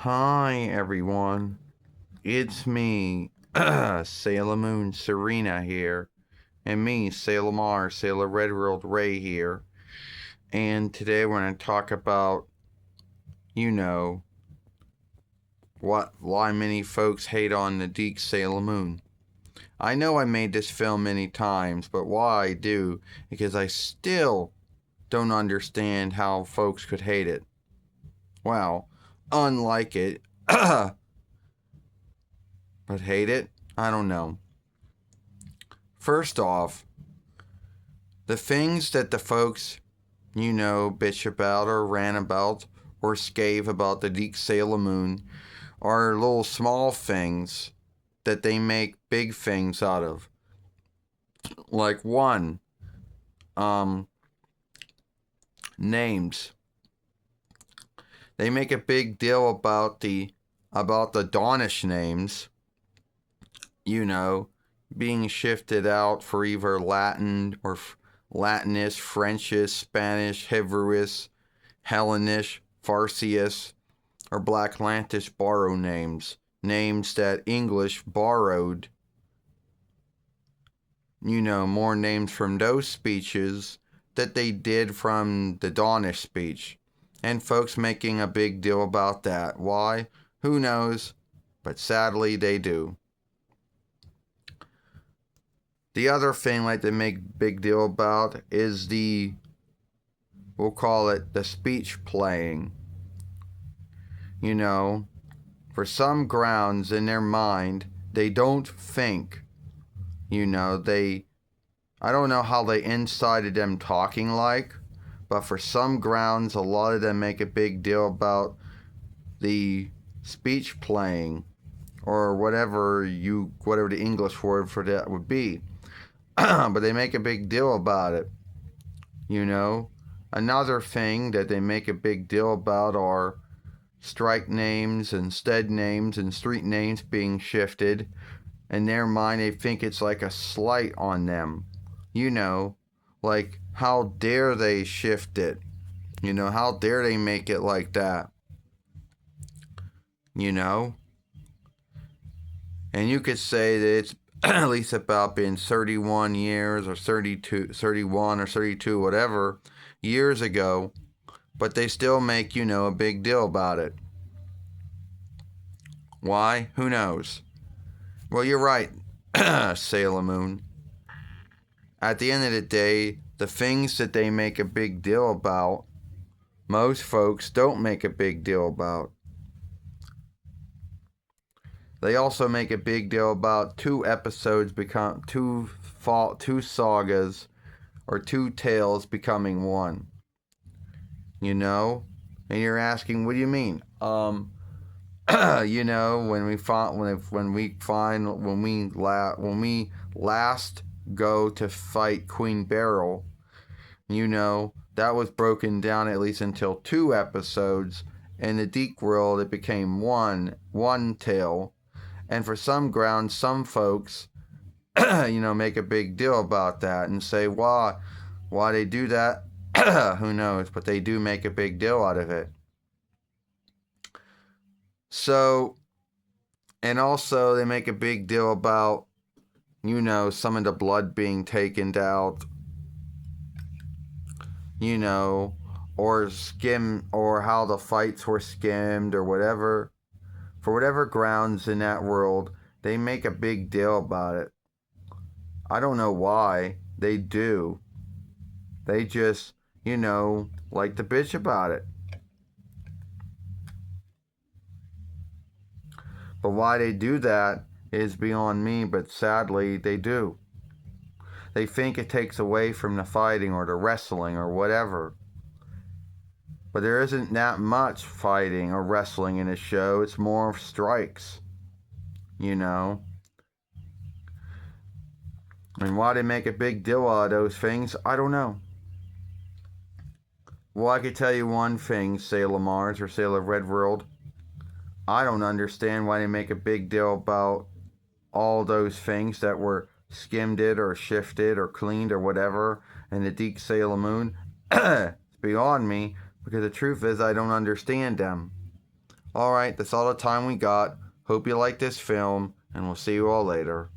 Hi everyone, it's me, Sailor Moon Serena here, and me, Sailor Mars, Sailor Red World Ray here, and today we're going to talk about, you know, why many folks hate on the Deke Sailor Moon. I know I made this film many times, but why I do, because I still don't understand how folks could hate it. Well, unlike it, but hate it? I don't know. First off, the things that the folks, bitch about or rant about or scave about the Deke Sailor Moon are little small things that they make big things out of. Like one, um, names. They make a big deal about the Dawnish names, being shifted out for either Latin or Latinish, Frenchish, Spanish, Hebrewish, Hellenish, Farsius, or Black Lantish borrow names. Names that English borrowed, more names from those speeches that they did from the Dawnish speech. And folks making a big deal about that. Why? Who knows? But sadly, they do. The other thing like they make big deal about is we'll call it the speech playing. For some grounds in their mind, they don't think. I don't know how they incited them talking like, but for some grounds, a lot of them make a big deal about the speech playing, or whatever the English word for that would be. But they make a big deal about it. Another thing that they make a big deal about are strike names and stead names and street names being shifted. In their mind, they think it's like a slight on them. Like, how dare they shift it? How dare they make it like that? And you could say that it's at least about being 31 years or 32, 31 or 32, whatever, years ago, but they still make, a big deal about it. Why? Who knows? Well, you're right, Sailor Moon. At the end of the day, the things that they make a big deal about, most folks don't make a big deal about. They also make a big deal about two sagas or two tales becoming one. And you're asking, what do you mean? When we last go to fight Queen Beryl, that was broken down at least until 2 episodes. In the Deke world, it became one tale. And for some grounds, some folks, make a big deal about that and say, why they do that, who knows? But they do make a big deal out of it. So, and also they make a big deal about, some of the blood being taken out, or how the fights were skimmed or whatever. For whatever grounds in that world, they make a big deal about it. I don't know why. They do. They just, like to bitch about it. But why they do that is beyond me, but sadly, they do. They think it takes away from the fighting or the wrestling or whatever. But there isn't that much fighting or wrestling in a show. It's more strikes. And why they make a big deal out of those things, I don't know. Well, I could tell you one thing, Sailor Mars or Sailor Red World. I don't understand why they make a big deal about all those things that were skimmed it or shifted or cleaned or whatever in the Deke Sailor Moon. It's beyond me, because the truth is I don't understand them. Alright, that's all the time we got. Hope you like this film, and we'll see you all later.